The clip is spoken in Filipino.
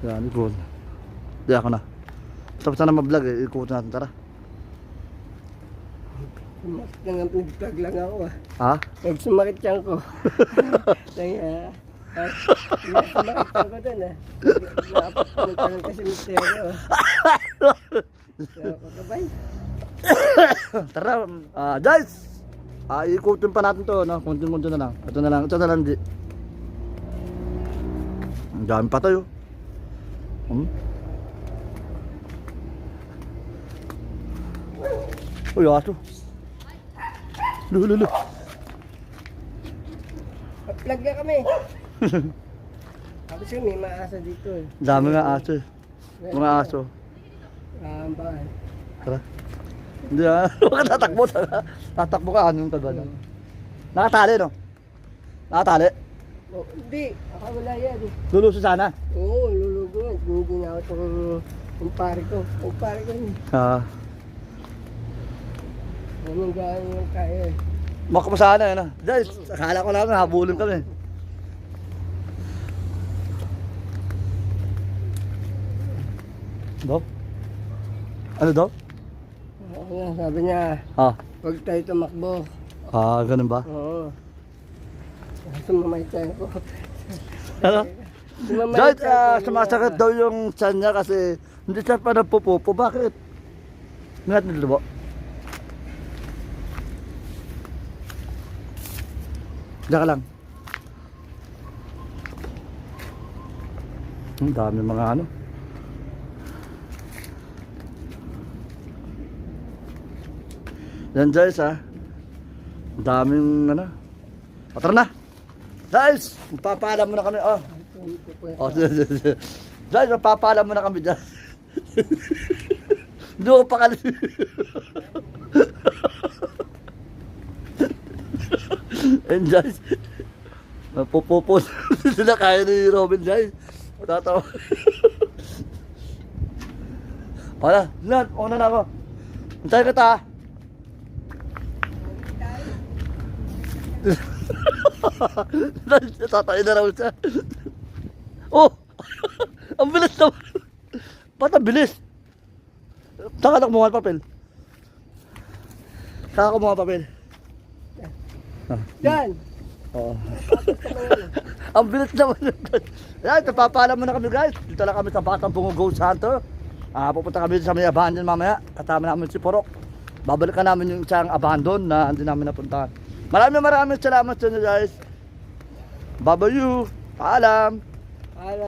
Yan, ikot. Di ako na. Tapos na ma-vlog eh, ikutin natin, tara. Sumakit lang ang pinag-vlog lang ako ah. Ha? Sumakit siya ko. Kaya, sumakit ako dun ah. Nagkaroon kasi misteryo ah. Kakabay. Tara, guys! Ikutin pa natin to, no? Kunti-kunti na lang. Ito na lang, di. Ang dami pa tayo. Uy, aso. Lulo. Vlog na kami. Tapos yun, may maasa dito eh. Dami nga aso eh. Mga aso. Bahay. Tara. Hindi huwag ka tatakbo. Tatakbo ka, anong tagal. Nakatali, no? Nakatali. Oh, hindi, wala yan. Luluso sana. Oo, lulugo yan. Hindi na ako itong pare ko. Ang pare ko yun. Anong gano'n yung kaya eh. Makapa sana yun, no? Guys, akala ko lang habulin kami. Daw? Ano daw? Oo nga, sabi niya, huwag tayo tumakbo. Ganun ba? Oo. Sumamay tayo ko. Ano? Guys, sumasakit daw yung tiyan niya kasi hindi siya pa nagpupupo. Bakit? Minat nito ba? Diyan ka lang. Ang dami mga ano. Yan guys ha. Ang daming ano. Tara na. Guys, magpapaalam muna kami. Guys, magpapaalam muna kami dyan. Hindi ko pa kalis. And guys, napupupos sila kaya ni Robin guys. Tatawa. Wala, Nat, una na ako. Antay ka ta. Tatay na raw siya. Oh! Ang bilis naman. Ba't ang bilis? Saan ka kumuha ng papel? Saan ka kumuha ng papel? Yan! Oo. Ang bilis naman. Yan, napapaalam muna kami guys. Dito lang kami sa Batang Bungo Ghost Hunter. Pupunta kami sa may abandon mamaya. Kasama namin si Porok. Babalikan namin yung isang abandon na hindi namin napuntahan. Maraming salamat sa inyo guys. Babayu. Paalam.